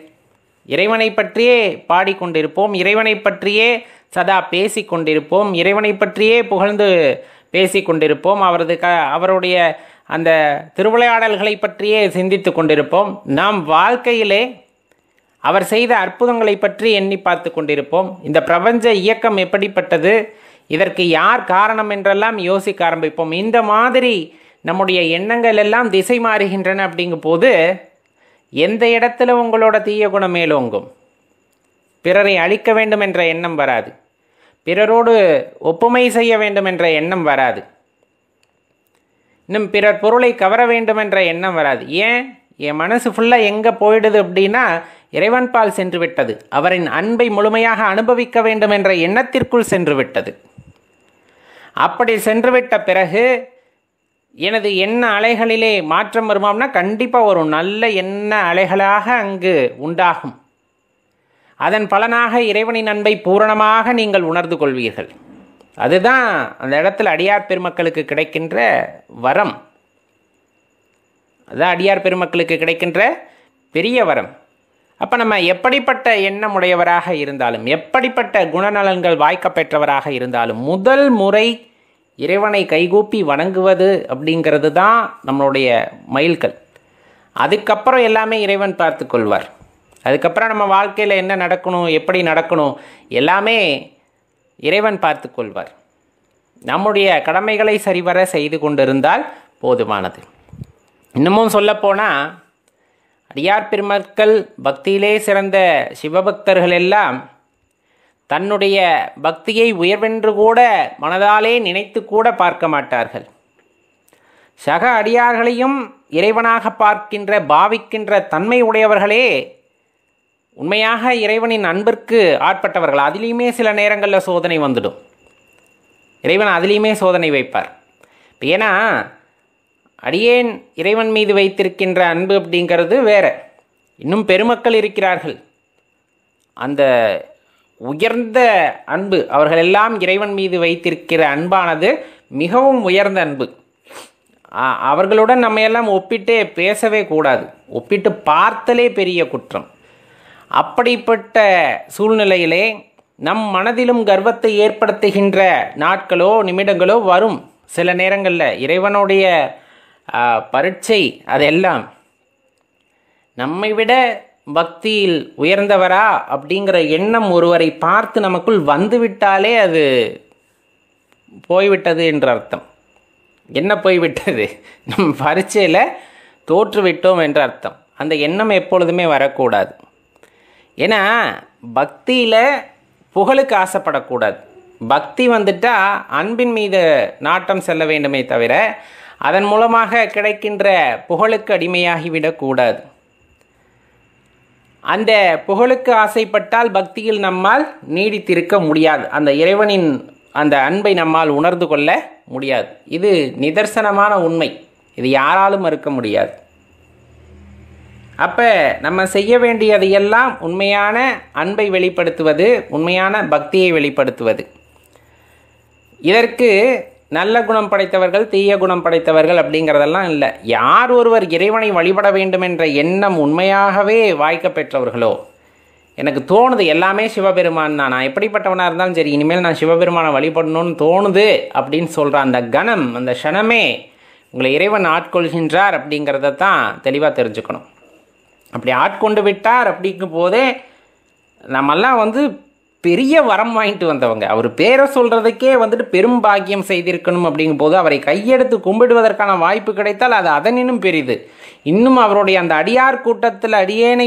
B: இறைவனை பற்றியே பாடிக்கொண்டிருப்போம், இறைவனை பற்றியே சதா பேசி கொண்டிருப்போம், இறைவனை பற்றியே புகழ்ந்து பேசி கொண்டிருப்போம், அவருடைய அந்த திருவிளையாடல்களை பற்றியே சிந்தித்து கொண்டிருப்போம். நாம் வாழ்க்கையிலே அவர் செய்த அற்புதங்களை பற்றி எண்ணி பார்த்து கொண்டிருப்போம். இந்த பிரபஞ்ச இயக்கம் எப்படிப்பட்டது, இதற்கு யார் காரணம் என்றெல்லாம் யோசிக்க ஆரம்பிப்போம். இந்த மாதிரி நம்முடைய எண்ணங்கள் எல்லாம் திசை மாறுகின்றன. அப்படிங்கும் போது எந்த இடத்துல உங்களோட தீய குணம் மேலோங்கும்? பிறரை அழிக்க வேண்டும் என்ற எண்ணம் வராது, பிறரோடு ஒப்புமை செய்ய வேண்டும் என்ற எண்ணம் வராது, இன்னும் பிறர் பொருளை கவர வேண்டும் என்ற எண்ணம் வராது. ஏன்? என் மனசு ஃபுல்லாக எங்கே போயிடுது அப்படின்னா இறைவன் பால் சென்று விட்டது, அவரின் அன்பை முழுமையாக அனுபவிக்க வேண்டும் என்ற எண்ணத்திற்குள் சென்று விட்டது. அப்படி சென்றுவிட்ட பிறகு எனது எண்ண அலைகளிலே மாற்றம் வருமாம்னா கண்டிப்பாக ஒரு நல்ல எண்ண அலைகளாக அங்கு உண்டாகும். அதன் பலனாக இறைவனின் அன்பை பூரணமாக நீங்கள் உணர்ந்து கொள்வீர்கள். அதுதான் அந்த இடத்துல அடியார் பெருமக்களுக்கு கிடைக்கின்ற வரம். அதுதான் அடியார் பெருமக்களுக்கு கிடைக்கின்ற பெரிய வரம். அப்போ நம்ம எப்படிப்பட்ட எண்ணம் உடையவராக இருந்தாலும், எப்படிப்பட்ட குணநலன்கள் வாய்க்க பெற்றவராக இருந்தாலும், முதல் முறை இறைவனை கைகூப்பி வணங்குவது அப்படிங்கிறது தான் நம்மளுடைய மைல்கல். அதுக்கப்புறம் எல்லாமே இறைவன் பார்த்து கொள்வார். அதுக்கப்புறம் நம்ம வாழ்க்கையில் என்ன நடக்கணும், எப்படி நடக்கணும், எல்லாமே இறைவன் பார்த்து கொள்வார். நம்முடைய கடமைகளை சரிவர செய்து கொண்டிருந்தால் போதுமானது. இன்னமும் சொல்லப்போனால் அடியார் பெருமக்கள், பக்தியிலே சிறந்த சிவபக்தர்கள் எல்லாம் தன்னுடைய பக்தியை உயர்வென்று கூட மனதாலே நினைத்து கூட பார்க்க மாட்டார்கள். சக அடியார்களையும் இறைவனாக பார்க்கின்ற பாவிக்கின்ற தன்மை உடையவர்களே உண்மையாக இறைவனின் அன்பிற்கு ஆட்பட்டவர்கள். அதிலையுமே சில நேரங்களில் சோதனை வந்துடும். இறைவன் அதிலையுமே சோதனை வைப்பார். ஏன்னா அடியேன் இறைவன் மீது வைத்திருக்கின்ற அன்பு அப்படிங்கிறது வேற. இன்னும் பெருமக்கள் இருக்கிறார்கள். அந்த உயர்ந்த அன்பு, அவர்கள் எல்லாம் இறைவன் மீது வைத்திருக்கிற அன்பானது மிகவும் உயர்ந்த அன்பு. அவர்களுடன் நம்ம எல்லாம் ஒப்பிட்டே பேசவே கூடாது, ஒப்பிட்டு பார்த்தலே பெரிய குற்றம். அப்படிப்பட்ட சூழ்நிலையிலே நம் மனதிலும் கர்வத்தை ஏற்படுத்துகின்ற நாட்களோ நிமிடங்களோ வரும். சில நேரங்களில் இறைவனுடைய பரீட்சை அதெல்லாம் நம்மை விட பக்தியில் உயர்ந்தவரா அப்படிங்கிற எண்ணம் ஒருவரை பார்த்து நமக்குள் வந்துவிட்டாலே அது போய்விட்டது என்ற அர்த்தம். என்ன போய்விட்டது? நம்ம பரீட்சையில் தோற்றுவிட்டோம் என்ற அர்த்தம். அந்த எண்ணம் எப்பொழுதுமே வரக்கூடாது. ஏன்னா பக்தியில் புகழுக்கு ஆசைப்படக்கூடாது. பக்தி வந்துட்டால் அன்பின் மீது நாட்டம் செல்ல வேண்டுமே தவிர அதன் மூலமாக கிடைக்கின்ற புகழுக்கு அடிமையாகிவிடக்கூடாது. அந்த புகழுக்கு ஆசைப்பட்டால் பக்தியில் நம்மால் நீடித்திருக்க முடியாது. அந்த இறைவனின் அந்த அன்பை நம்மால் உணர்ந்து கொள்ள முடியாது. இது நிதர்சனமான உண்மை. இது யாராலும் மறுக்க முடியாது. அப்போ நம்ம செய்ய வேண்டியதையெல்லாம் உண்மையான அன்பை வெளிப்படுத்துவது, உண்மையான பக்தியை வெளிப்படுத்துவது. இதற்கு நல்ல குணம் படைத்தவர்கள், தீய குணம் படைத்தவர்கள் அப்படிங்கிறதெல்லாம் இல்லை. யார் ஒருவர் இறைவனை வழிபட வேண்டும் என்ற எண்ணம் உண்மையாகவே வாய்க்க பெற்றவர்களோ, எனக்கு தோணுது எல்லாமே சிவபெருமான் தான், நான் எப்படிப்பட்டவனாக இருந்தாலும் சரி இனிமேல் நான் சிவபெருமானை வழிபடணும்னு தோணுது அப்படின்னு சொல்கிற அந்த கணம், அந்த க்ஷணமே உங்களை இறைவன் ஆட்கொள்கின்றார் அப்படிங்கிறத தான் தெளிவாக தெரிஞ்சுக்கணும். அப்படி ஆட்கொண்டு விட்டார் அப்படிங்கும் போதே நம்மெல்லாம் பெரிய வரம் வாங்கிட்டு வந்தவங்க. அவர் பேரை சொல்கிறதுக்கே பெரும் பாக்கியம் செய்திருக்கணும். அப்படிங்கும் போது அவரை கையெடுத்து கும்பிடுவதற்கான வாய்ப்பு கிடைத்தால் அது அதனினும் பெரிது. இன்னும் அவருடைய அந்த அடியார் கூட்டத்தில் அடியேனை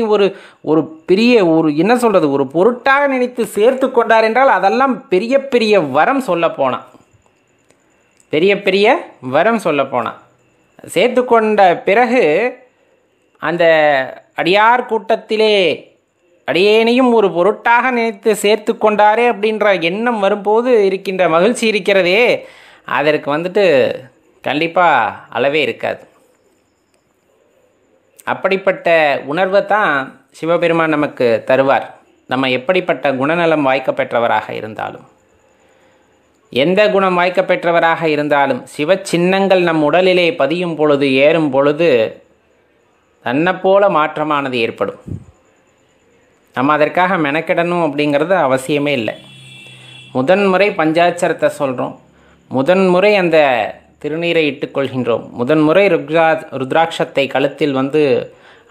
B: ஒரு பெரிய என்ன சொல்கிறது, ஒரு பொருட்டாக நினைத்து சேர்த்து கொண்டார் என்றால் அதெல்லாம் பெரிய பெரிய வரம் சொல்லப்போனான். பெரிய பெரிய வரம் சொல்லப்போனான். சேர்த்து கொண்ட பிறகு அந்த அடியார் கூட்டத்திலே அடியேனையும் ஒரு பொருட்டாக நினைத்து சேர்த்து கொண்டாரே அப்படின்ற எண்ணம் வரும்போது இருக்கின்ற மகிழ்ச்சி இருக்கிறதே, அதற்கு கண்டிப்பாக அளவே இருக்காது. அப்படிப்பட்ட உணர்வை தான் சிவபெருமான் நமக்கு தருவார். நம்ம எப்படிப்பட்ட குணநலம் வாய்க்க பெற்றவராக இருந்தாலும், எந்த குணம் வாய்க்க பெற்றவராக இருந்தாலும், சிவ சின்னங்கள் நம் உடலிலே பதியும் பொழுது, ஏறும் பொழுது தன்னை போல மாற்றமானது ஏற்படும். நம்ம அதற்காக மெனக்கிடணும் அப்படிங்கிறது அவசியமே இல்லை. முதன்முறை பஞ்சாட்சரத்தை சொல்கிறோம், முதன்முறை அந்த திருநீரை இட்டுக்கொள்கின்றோம், முதன்முறை ருத்ராட்சத்தை கழுத்தில்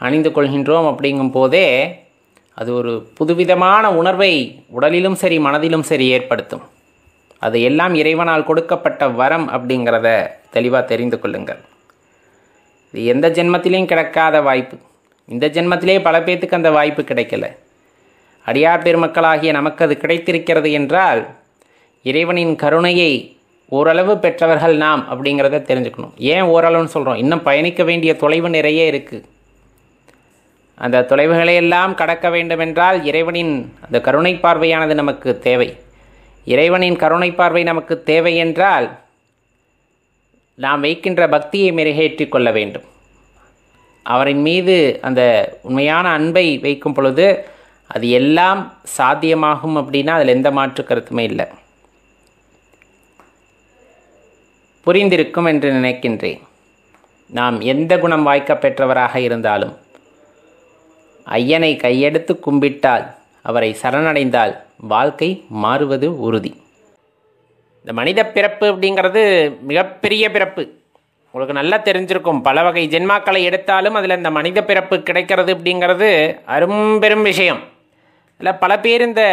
B: அணிந்து கொள்கின்றோம். அப்படிங்கும் போதே அது ஒரு புதுவிதமான உணர்வை உடலிலும் சரி மனதிலும் சரி ஏற்படுத்தும். அது எல்லாம் இறைவனால் கொடுக்கப்பட்ட வரம் அப்படிங்கிறத தெளிவாக தெரிந்து கொள்ளுங்கள். இது எந்த ஜென்மத்திலையும் கிடைக்காத வாய்ப்பு. இந்த ஜென்மத்திலே பல பேர்த்துக்கு அந்த வாய்ப்பு கிடைக்கல. அடியார் பெருமக்களாகிய நமக்கு அது கிடைத்திருக்கிறது என்றால் இறைவனின் கருணையை ஓரளவு பெற்றவர்கள் நாம் அப்படிங்கிறத தெரிஞ்சுக்கணும். ஏன் ஓரளவுன்னு சொல்கிறோம்? இன்னும் பயணிக்க வேண்டிய தொலைவு நிறைய இருக்குது. அந்த தொலைவுகளையெல்லாம் கடக்க வேண்டுமென்றால் இறைவனின் அந்த கருணை பார்வையானது நமக்கு தேவை. இறைவனின் கருணை பார்வை நமக்கு தேவை என்றால் நாம் வைக்கின்ற பக்தியை மெருகேற்றி கொள்ள வேண்டும். அவரின் மீது அந்த உண்மையான அன்பை வைக்கும் பொழுது அது எல்லாம் சாத்தியமாகும் அப்படின்னா அதில் எந்த மாற்று கருத்துமே இல்லை. புரிந்திருக்கும் என்று நினைக்கின்றேன். நாம் எந்த குணம் வாய்க்க பெற்றவராக இருந்தாலும் ஐயனை கையெடுத்து கும்பிட்டால், அவரை சரணடைந்தால் வாழ்க்கை மாறுவது உறுதி. இந்த மனித பிறப்பு அப்படிங்கிறது மிகப்பெரிய பிறப்பு. உங்களுக்கு நல்லா தெரிஞ்சிருக்கும். பல வகை ஜென்மாக்களை எடுத்தாலும் அதில் இந்த மனித பிறப்பு கிடைக்கிறது அப்படிங்கிறது அரும்பெரும் விஷயம். இல்லை, பல பேர் இந்த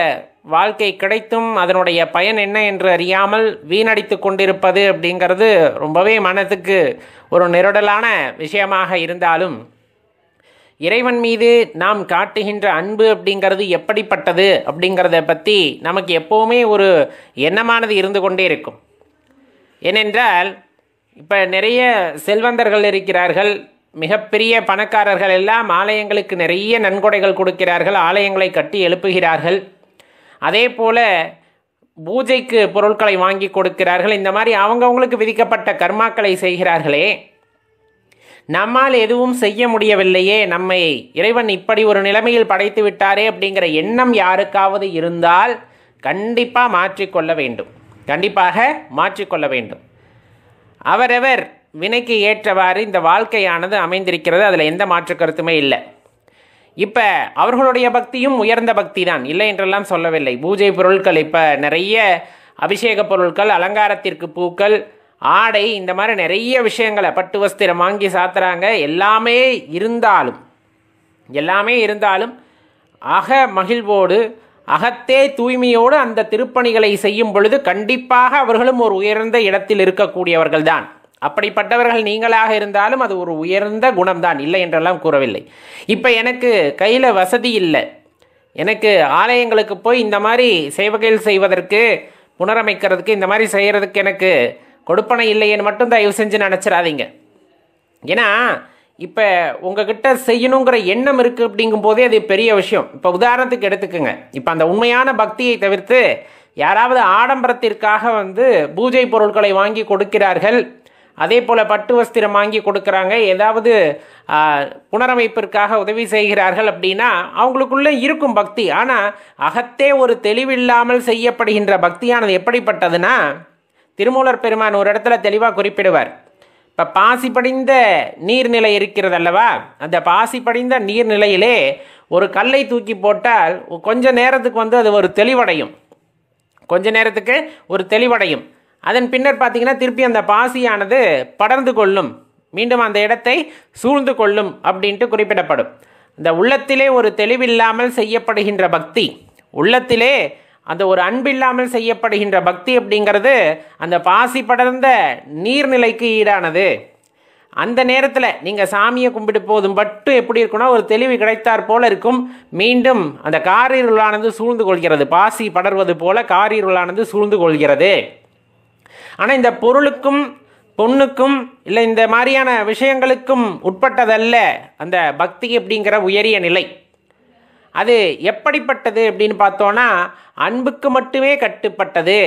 B: வாழ்க்கை கிடைத்தும் அதனுடைய பயன் என்ன என்று அறியாமல் வீணடித்து கொண்டிருப்பது அப்படிங்கிறது ரொம்பவே மனதுக்கு ஒரு நெருடலான விஷயமாக இருந்தாலும், இறைவன் மீது நாம் காட்டுகின்ற அன்பு அப்படிங்கிறது எப்படிப்பட்டது அப்படிங்கிறத பற்றி நமக்கு எப்போவுமே ஒரு எண்ணமானது இருந்து கொண்டே இருக்கும். ஏனென்றால் இப்போ நிறைய செல்வந்தர்கள் இருக்கிறார்கள், மிகப்பெரிய பணக்காரர்கள் எல்லாம் ஆலயங்களுக்கு நிறைய நன்கொடைகள் கொடுக்கிறார்கள், ஆலயங்களை கட்டி எழுப்புகிறார்கள். அதே போல் பூஜைக்கு பொருட்களை வாங்கி கொடுக்கிறார்கள். இந்த மாதிரி அவங்கவுங்களுக்கு விதிக்கப்பட்ட கர்மாக்களை செய்கிறார்களே, நம்மால் எதுவும் செய்ய முடியவில்லையே, நம்மை இறைவன் இப்படி ஒரு நிலைமையில் படைத்து விட்டாரே அப்படிங்கிற எண்ணம் யாருக்காவது இருந்தால் கண்டிப்பாக மாற்றிக்கொள்ள வேண்டும். கண்டிப்பாக மாற்றிக்கொள்ள வேண்டும். அவரவர் வினைக்கு ஏற்றவாறு இந்த வாழ்க்கையானது அமைந்திருக்கிறது. அதில் எந்த மாற்று கருத்துமே இல்லை. இப்போ அவர்களுடைய பக்தியும் உயர்ந்த பக்தி தான், இல்லை என்றெல்லாம் சொல்லவில்லை. பூஜை பொருட்கள், இப்போ நிறைய அபிஷேக பொருட்கள், அலங்காரத்திற்கு பூக்கள், ஆடை, இந்த மாதிரி நிறைய விஷயங்களை, பட்டு வஸ்திரம் வாங்கி சாத்துறாங்க. எல்லாமே இருந்தாலும் அக மகிழ்வோடு அகத்தே தூய்மையோடு அந்த திருப்பணிகளை செய்யும் பொழுது கண்டிப்பாக அவர்களும் ஒரு உயர்ந்த இடத்தில் இருக்கக்கூடியவர்கள் தான். அப்படிப்பட்டவர்கள் நீங்களாக இருந்தாலும் அது ஒரு உயர்ந்த குணம்தான், இல்லை என்றெல்லாம் கூறவில்லை. இப்போ எனக்கு கையில் வசதி இல்லை, எனக்கு ஆலயங்களுக்கு போய் இந்த மாதிரி சேவைகள் செய்வதற்கு, புனரமைக்கிறதுக்கு, இந்த மாதிரி செய்கிறதுக்கு எனக்கு கொடுப்பனை இல்லைன்னு மட்டும் தயவு செஞ்சு நினச்சிடாதீங்க. ஏன்னா இப்போ உங்ககிட்ட செய்யணுங்கிற எண்ணம் இருக்குது அப்படிங்கும் போதே அது பெரிய விஷயம். இப்போ உதாரணத்துக்கு எடுத்துக்கோங்க, இப்போ அந்த உண்மையான பக்தியை தவிர்த்து யாராவது ஆடம்பரத்திற்காக பூஜை பொருட்களை வாங்கி கொடுக்கிறார்கள், அதே போல் பட்டு வஸ்திரம் வாங்கி கொடுக்குறாங்க, ஏதாவது புனரமைப்பிற்காக உதவி செய்கிறார்கள் அப்படின்னா அவங்களுக்குள்ளே இருக்கும் பக்தி. ஆனால் அகத்தே ஒரு தெளிவில்லாமல் செய்யப்படுகின்ற பக்தியானது எப்படிப்பட்டதுன்னா, திருமூலர் பெருமான் ஒரு இடத்துல தெளிவாக குறிப்பிடுவார். இப்போ பாசி படிந்த நீர்நிலை இருக்கிறது அல்லவா, அந்த பாசி படிந்த நீர்நிலையிலே ஒரு கல்லை தூக்கி போட்டால் கொஞ்ச நேரத்துக்கு அது ஒரு தெளிவடையும், அதன் பின்னர் பார்த்தீங்கன்னா திருப்பி அந்த பாசியானது படர்ந்து கொள்ளும், மீண்டும் அந்த இடத்தை சூழ்ந்து கொள்ளும் அப்படின்ட்டு குறிப்பிடப்படும். இந்த உள்ளத்திலே ஒரு தெளிவில்லாமல் செய்யப்படுகின்ற பக்தி, உள்ளத்திலே அந்த ஒரு அன்பில்லாமல் செய்யப்படுகின்ற பக்தி அப்படிங்கிறது அந்த பாசி படர்ந்த நீர்நிலைக்கு ஈடானது. அந்த நேரத்தில் நீங்கள் சாமியை கும்பிட்டு போதும் பட்டு எப்படி இருக்குன்னா ஒரு தெளிவு கிடைத்தார் போல இருக்கும், மீண்டும் அந்த காரிருளானது சூழ்ந்து கொள்கிறது, பாசி படர்வது போல காரிருளானது சூழ்ந்து கொள்கிறது. ஆனால் இந்த பொருளுக்கும் பொண்ணுக்கும் இல்லை இந்த மாதிரியான விஷயங்களுக்கும் உட்பட்டதல்ல அந்த பக்தி அப்படிங்கிற உயரிய நிலை. அது எப்படிப்பட்டது அப்படின்னு பார்த்தோன்னா அன்புக்கு மட்டுமே கட்டுப்பட்டது,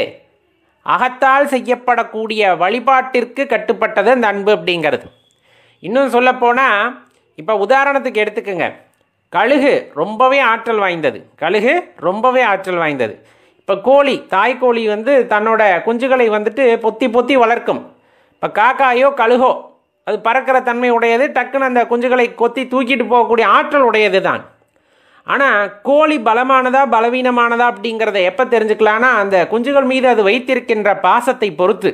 B: அகத்தால் செய்யப்படக்கூடிய வழிபாட்டிற்கு கட்டுப்பட்டது அந்த அன்பு அப்படிங்கிறது. இன்னும் சொல்லப்போனால் இப்போ உதாரணத்துக்கு எடுத்துக்கோங்க, கழுகு ரொம்பவே ஆற்றல் வாய்ந்தது. இப்போ கோழி, தாய்க்கோழி தன்னோட குஞ்சுகளை பொத்தி பொத்தி வளர்க்கும். இப்போ காக்காயோ கழுகோ அது பறக்கிற தன்மை உடையது, டக்குன்னு அந்த குஞ்சுகளை கொத்தி தூக்கிட்டு போகக்கூடிய ஆற்றல் உடையது தான். ஆனால் கோழி பலமானதா பலவீனமானதா அப்படிங்கிறத எப்போ தெரிஞ்சுக்கலான்னா அந்த குஞ்சுகள் மீது அது வைத்திருக்கின்ற பாசத்தை பொறுத்து.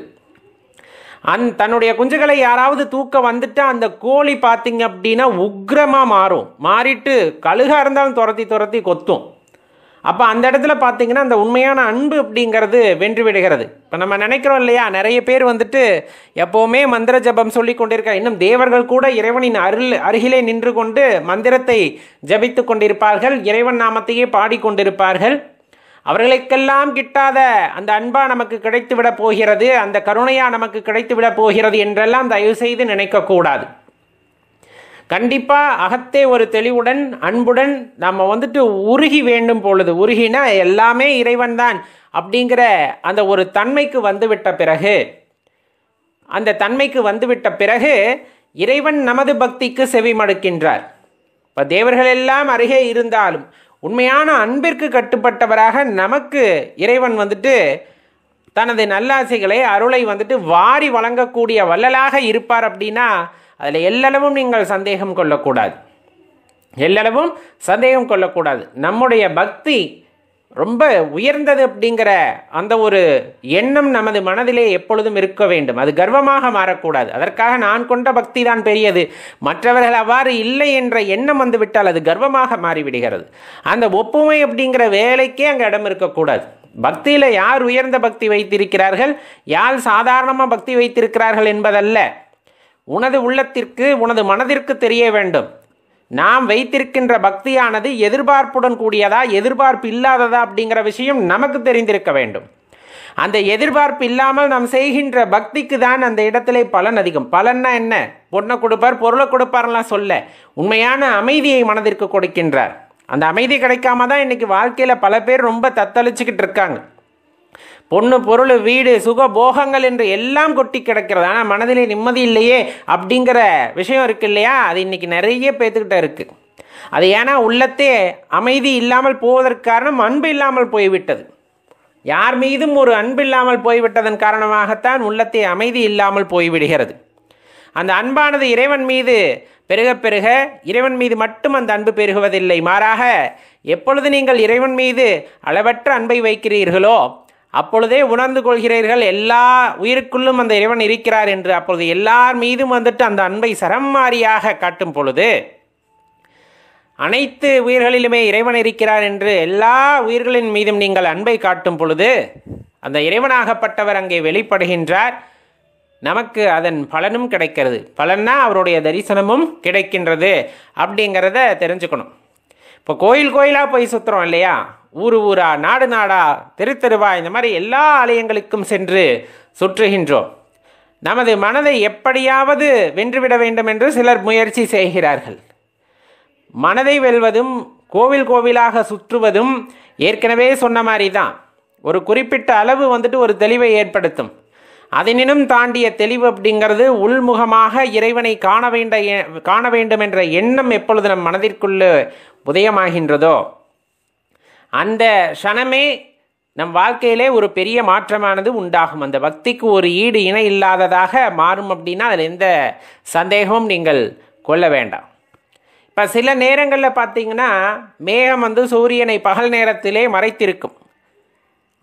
B: தன்னுடைய குஞ்சுகளை யாராவது தூக்க வந்துட்டு அந்த கோழி பார்த்திங்க அப்படின்னா உக்ரமாக மாறிட்டு கழுகாக இருந்தாலும் துரத்தி கொத்தும். அப்போ அந்த இடத்துல பார்த்தீங்கன்னா அந்த உண்மையான அன்பு அப்படிங்கிறது வென்று விடுகிறது. இப்போ நம்ம நினைக்கிறோம் இல்லையா, நிறைய பேர் வந்துட்டு எப்போவுமே மந்திர ஜபம் சொல்லி கொண்டிருக்காங்க. இன்னும் தேவர்கள் கூட இறைவனின் அருகிலே நின்று கொண்டு மந்திரத்தை ஜபித்து கொண்டிருப்பார்கள், இறைவன் நாமத்தையே பாடிக்கொண்டிருப்பார்கள். அவர்களுக்கெல்லாம் கிட்டாத அந்த அன்பா நமக்கு கிடைத்துவிட போகிறது, அந்த கருணையா நமக்கு கிடைத்துவிட போகிறது என்றெல்லாம் தயவு செய்து நினைக்கக்கூடாது. கண்டிப்பாக அகத்தே ஒரு தெளிவுடன் அன்புடன் நம்ம வந்துட்டு உருகி வேண்டும் பொழுது, உருகினா எல்லாமே இறைவன் தான் அப்படிங்கிற அந்த ஒரு தன்மைக்கு வந்துவிட்ட பிறகு, அந்த தன்மைக்கு வந்துவிட்ட பிறகு இறைவன் நமது பக்திக்கு செவி மடுக்கின்றார். இப்போ தேவர்கள் எல்லாம் அருகே இருந்தாலும் உண்மையான அன்பிற்கு கட்டுப்பட்டவராக நமக்கு இறைவன் வந்துட்டு தனது நல்லாசைகளை அருளை வந்துட்டு வாரி வழங்கக்கூடிய வள்ளலாக இருப்பார். அப்படின்னா அதில் எல்லளவும் நீங்கள் சந்தேகம் கொள்ளக்கூடாது, எல்லளவும் சந்தேகம் கொள்ளக்கூடாது. நம்முடைய பக்தி ரொம்ப உயர்ந்தது அப்படிங்கிற அந்த ஒரு எண்ணம் நமது மனதிலே எப்பொழுதும் இருக்க வேண்டும். அது கர்வமாக மாறக்கூடாது. அதற்காக நான் கொண்ட பக்தி தான் பெரியது, மற்றவர்கள் அவ்வாறு இல்லை என்ற எண்ணம் வந்து விட்டால் அது கர்வமாக மாறிவிடுகிறது. அந்த ஒப்புமை அப்படிங்கிற வேலைக்கே அங்கே இடம் இருக்கக்கூடாது. பக்தியில் யார் உயர்ந்த பக்தி வைத்திருக்கிறார்கள், யார் சாதாரணமாக பக்தி வைத்திருக்கிறார்கள் என்பதல்ல, உனது உள்ளத்திற்கு உனது மனதிற்கு தெரிய வேண்டும். நாம் வைத்திருக்கின்ற பக்தியானது எதிர்பார்ப்புடன் கூடியதா எதிர்பார்ப்பு இல்லாததா அப்படிங்கிற விஷயம் நமக்கு தெரிந்திருக்க வேண்டும். அந்த எதிர்பார்ப்பு இல்லாமல் நாம் செய்கின்ற பக்திக்கு தான் அந்த இடத்திலே பலன் அதிகம். பலன்னா என்ன, பொண்ணை கொடுப்பார் பொருளை கொடுப்பார்லாம் சொல்ல, உண்மையான அமைதியை மனதிற்கு கொடுக்கின்றார். அந்த அமைதி கிடைக்காம தான் இன்றைக்கி வாழ்க்கையில் பல பேர் ரொம்ப தத்தளிச்சுக்கிட்டு இருக்காங்க. பொண்ணு பொருள் வீடு சுக போகங்கள் என்று எல்லாம் கொட்டி கிடக்கிறது, ஆனால் மனதிலே நிம்மதி இல்லையே அப்படிங்கிற விஷயம் இருக்கு இல்லையா, அது இன்றைக்கி நிறைய பேர்த்துக்கிட்ட இருக்குது. அது ஏன்னா உள்ளத்தே அமைதி இல்லாமல் போவதற்கு காரணம் அன்பு இல்லாமல் போய்விட்டது. யார் மீதும் ஒரு அன்பு இல்லாமல் போய்விட்டதன் காரணமாகத்தான் உள்ளத்தே அமைதி இல்லாமல் போய்விடுகிறது. அந்த அன்பானது இறைவன் மீது பெருக பெருக இறைவன் மீது மட்டும் அந்த அன்பு பெருகுவதில்லை, மாறாக எப்பொழுது நீங்கள் இறைவன் மீது அளவற்ற அன்பை வைக்கிறீர்களோ அப்பொழுதே உணர்ந்து கொள்கிறீர்கள் எல்லா உயிருக்குள்ளும் அந்த இறைவன் இருக்கிறார் என்று. அப்பொழுது எல்லார் மீதும் வந்துட்டு அந்த அன்பை சரமாரியாக காட்டும் பொழுது, அனைத்து உயிர்களிலுமே இறைவன் இருக்கிறார் என்று எல்லா உயிர்களின் மீதும் நீங்கள் அன்பை காட்டும் பொழுது அந்த இறைவனாகப்பட்டவர் அங்கே வெளிப்படுகின்றார். நமக்கு அதன் பலனும் கிடைக்கிறது. பலன்னா அவருடைய தரிசனமும் கிடைக்கின்றது அப்படிங்கிறத தெரிஞ்சுக்கணும். இப்போ கோயில் கோயிலாக போய் சுற்றுறோம் இல்லையா, ஊர் ஊரா நாடு நாடா தெரு தெருவா இந்த மாதிரி எல்லா ஆலயங்களுக்கும் சென்று சுற்றுகின்றோம். நமது மனதை எப்படியாவது வென்றுவிட வேண்டும் என்று சிலர் முயற்சி செய்கிறார்கள். மனதை வெல்வதும் கோவில் கோவிலாக சுற்றுவதும் ஏற்கனவே சொன்ன மாதிரி தான், ஒரு குறிப்பிட்ட அளவு வந்துட்டு ஒரு தெளிவை ஏற்படுத்தும். அதனினும் தாண்டிய தெளிவு அப்படிங்கிறது உள்முகமாக இறைவனை காண வேண்டும் என்ற எண்ணம் எப்பொழுது நம் மனதிற்குள்ளே உதயமாகின்றதோ அந்த க்ஷணமே நம் வாழ்க்கையிலே ஒரு பெரிய மாற்றமானது உண்டாகும். அந்த பக்திக்கு ஒரு ஈடு இணை இல்லாததாக மாறும். அப்படின்னா அதில் எந்த சந்தேகமும் நீங்கள் கொள்ள வேண்டாம். இப்போ சில நேரங்களில் பார்த்தீங்கன்னா மேகம் வந்து சூரியனை பகல் நேரத்திலே மறைத்திருக்கும்.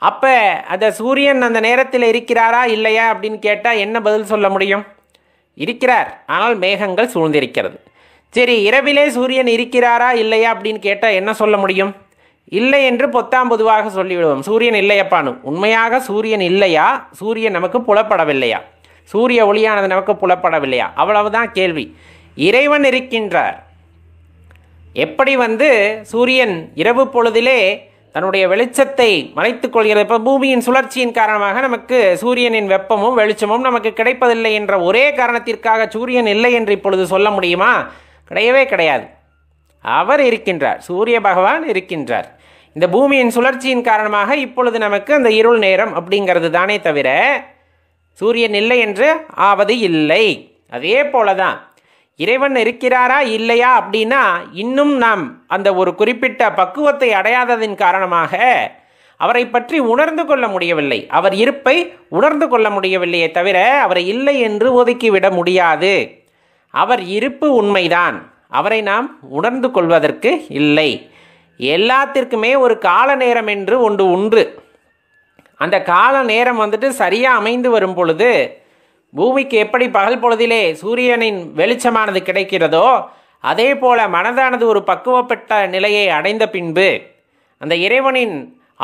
B: அப்போ அந்த சூரியன் அந்த நேரத்தில் இருக்கிறாரா இல்லையா அப்படின்னு கேட்டால் என்ன பதில் சொல்ல முடியும்? இருக்கிறார், ஆனால் மேகங்கள் சூழ்ந்திருக்கிறது. சரி, இரவிலே சூரியன் இருக்கிறாரா இல்லையா அப்படின்னு கேட்டால் என்ன சொல்ல முடியும்? இல்லை என்று பொத்தாம் பொதுவாக சொல்லிவிடுவோம். சூரியன் இல்லையப்பானு. உண்மையாக சூரியன் இல்லையா, சூரியன் நமக்கு புலப்படவில்லையா, சூரிய ஒளியானது நமக்கு புலப்படவில்லையா, அவ்வளவுதான் கேள்வி. இறைவன் இருக்கின்றார். எப்படி வந்து சூரியன் இரவு பொழுதிலே தன்னுடைய வெளிச்சத்தை மறைத்து கொள்கிறது. இப்போ பூமியின் சுழற்சியின் காரணமாக நமக்கு சூரியனின் வெப்பமும் வெளிச்சமும் நமக்கு கிடைப்பதில்லை என்ற ஒரே காரணத்திற்காக சூரியன் இல்லை என்று இப்பொழுது சொல்ல முடியுமா? கிடையவே கிடையாது. அவர் இருக்கின்றார், சூரிய பகவான் இருக்கின்றார். இந்த பூமியின் சுழற்சியின் காரணமாக இப்பொழுது நமக்கு அந்த இருள் நேரம் அப்படிங்கிறது தானே தவிர சூரியன் இல்லை என்று ஆவது இல்லை. அதே போலதான் இறைவன் இருக்கிறாரா இல்லையா அப்படின்னா இன்னும் நாம் அந்த ஒரு குறிப்பிட்ட பக்குவத்தை அடையாததின் காரணமாக அவரை பற்றி உணர்ந்து கொள்ள முடியவில்லை. அவர் இருப்பை உணர்ந்து கொள்ள முடியவில்லையே தவிர அவரை இல்லை என்று ஒதுக்கிவிட முடியாது. அவர் இருப்பு உண்மைதான், அவரை நாம் உணர்ந்து கொள்வதற்கு இல்லை. எல்லாத்திற்குமே ஒரு கால நேரம் என்று ஒன்று உண்டு. அந்த கால நேரம் வந்துட்டு சரியாக அமைந்து வரும் பொழுது பூமிக்கு எப்படி பகல் பொழுதிலே சூரியனின் வெளிச்சமானது கிடைக்கிறதோ அதே போல மனதானது ஒரு பக்குவப்பட்ட நிலையை அடைந்த பின்பு அந்த இறைவனின்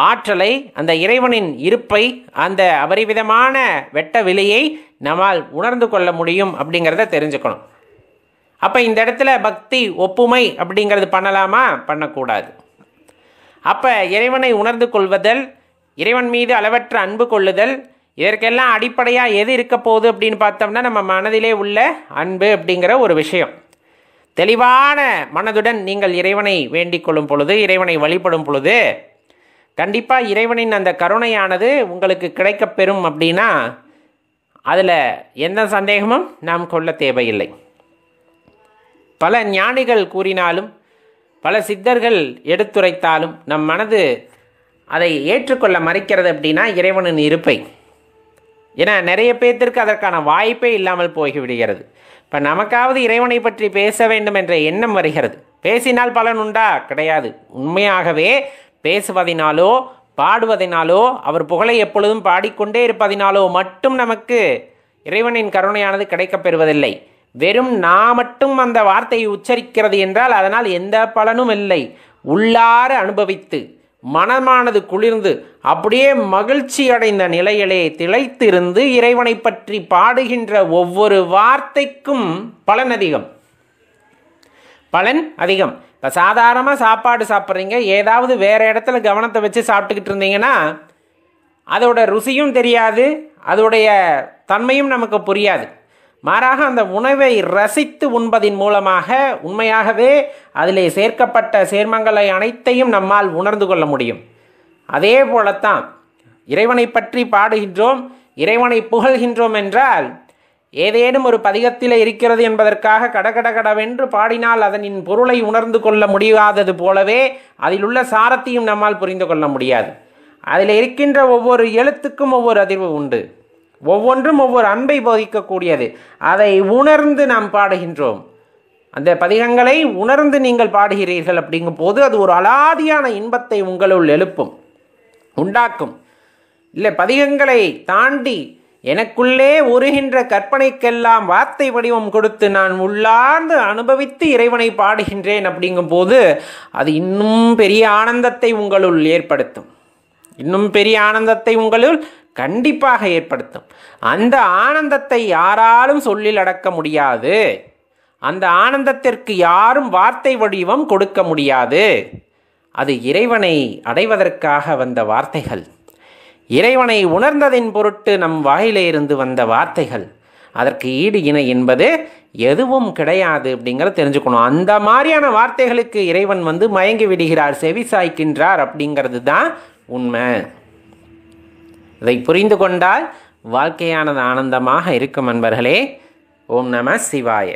B: ஆற்றலை, அந்த இறைவனின் இருப்பை, அந்த அபரிவிதமான வெட்ட வெளியை நம்மால் உணர்ந்து கொள்ள முடியும் அப்படிங்கிறத தெரிஞ்சுக்கணும். அப்போ இந்த இடத்துல பக்தி ஒப்புமை அப்படிங்கிறது பண்ணலாமா? பண்ணக்கூடாது. அப்போ இறைவனை உணர்ந்து கொள்வதல், இறைவன் மீது அளவற்ற அன்பு கொள்ளுதல், இதற்கெல்லாம் அடிப்படையாக எது இருக்க போகுது அப்படின்னு பார்த்தோம்னா நம்ம மனதிலே உள்ள அன்பு அப்படிங்கிற ஒரு விஷயம். தெளிவான மனதுடன் நீங்கள் இறைவனை வேண்டிக் கொள்ளும் பொழுது, இறைவனை வழிபடும் பொழுது கண்டிப்பாக இறைவனின் அந்த கருணையானது உங்களுக்கு கிடைக்கப்பெறும் அப்படின்னா அதில் எந்த சந்தேகமும் நாம் கொள்ள தேவையில்லை. பல ஞானிகள் கூறினாலும், பல சித்தர்கள் எடுத்துரைத்தாலும் நம் மனது அதை ஏற்றுக்கொள்ள மறுக்கிறது அப்படின்னா இறைவனின் இருப்பை. ஏன்னா நிறைய பேர்த்திற்கு அதற்கான வாய்ப்பே இல்லாமல் போய்விடுகிறது. இப்போ நமக்காவது இறைவனை பற்றி பேச வேண்டும் என்ற எண்ணம் வருகிறது. பேசினால் பலன் உண்டா? கிடையாது. உண்மையாகவே பேசுவதினாலோ பாடுவதினாலோ அவர் புகழை எப்பொழுதும் பாடிக்கொண்டே இருப்பதினாலோ மட்டும் நமக்கு இறைவனின் கருணையானது கிடைக்கப்பெறுவதில்லை. வெறும் நான் மட்டும் அந்த வார்த்தையை உச்சரிக்கிறது என்றால் அதனால் எந்த பலனும் இல்லை. உள்ளார அனுபவித்து மனமானது குளிர்ந்து அப்படியே மகிழ்ச்சி அடைந்த நிலையிலே திளைத்திருந்து இறைவனை பற்றி பாடுகின்ற ஒவ்வொரு வார்த்தைக்கும் பலன் அதிகம். இப்போ சாதாரணமாக சாப்பாடு சாப்பிட்றீங்க, ஏதாவது வேறு இடத்துல கவனத்தை வச்சு சாப்பிட்டுக்கிட்டு இருந்தீங்கன்னா அதோட ருசியும் தெரியாது, அதோடைய தன்மையும் நமக்கு புரியாது. மாறாக அந்த உணவை ரசித்து உண்பதின் மூலமாக உண்மையாகவே அதிலே சேர்க்கப்பட்ட சேர்மங்களை அனைத்தையும் நம்மால் உணர்ந்து கொள்ள முடியும். அதே போலத்தான் இறைவனை பற்றி பாடுகின்றோம், இறைவனை புகழ்கின்றோம் என்றால் ஏதேனும் ஒரு பதிகத்தில் இருக்கிறது என்பதற்காக கடகடகடவென்று பாடினால் அதனின் பொருளை உணர்ந்து கொள்ள முடியாதது போலவே அதில் உள்ள சாரத்தையும் நம்மால் புரிந்து கொள்ள முடியாது. அதில் இருக்கின்ற ஒவ்வொரு எழுத்துக்கும் ஒவ்வொரு அதிர்வு உண்டு, ஒவ்வொன்றும் ஒவ்வொரு அன்பை போதிக்கக்கூடியது. அதை உணர்ந்து நாம் பாடுகின்றோம். அந்த பதிகங்களை உணர்ந்து நீங்கள் பாடுகிறீர்கள் அப்படிங்கும் போது அது ஒரு அலாதியான இன்பத்தை உங்களுள் எழுப்பும், உண்டாக்கும். இல்லை, பதிகங்களை தாண்டி எனக்குள்ளே உருகின்ற கற்பனைக்கெல்லாம் வார்த்தை வடிவம் கொடுத்து நான் உள்ளார்ந்து அனுபவித்து இறைவனை பாடுகின்றேன் அப்படிங்கும் போது அது இன்னும் பெரிய ஆனந்தத்தை உங்களுள் ஏற்படுத்தும், இன்னும் பெரிய ஆனந்தத்தை உங்களுள் கண்டிப்பாக ஏற்படுத்தும். அந்த ஆனந்தத்தை யாராலும் சொல்லில் அடக்க முடியாது. அந்த ஆனந்தத்திற்கு யாரும் வார்த்தை வடிவம் கொடுக்க முடியாது. அது இறைவனை அடைவதற்காக வந்த வார்த்தைகள், இறைவனை உணர்ந்ததின் பொருட்டு நம் வாயிலே இருந்து வந்த வார்த்தைகள். அதற்கு ஈடு இணை என்பது எதுவும் கிடையாது அப்படிங்கிறத தெரிஞ்சுக்கணும். அந்த மாதிரியான வார்த்தைகளுக்கு இறைவன் மயங்கி விடுகிறார், செவி சாய்க்கின்றார் அப்படிங்கிறது தான் உண்மை. இதை புரிந்து கொண்டால் வாழ்க்கையானது ஆனந்தமாக இருக்கும். நண்பர்களே, ஓம் நம சிவாய.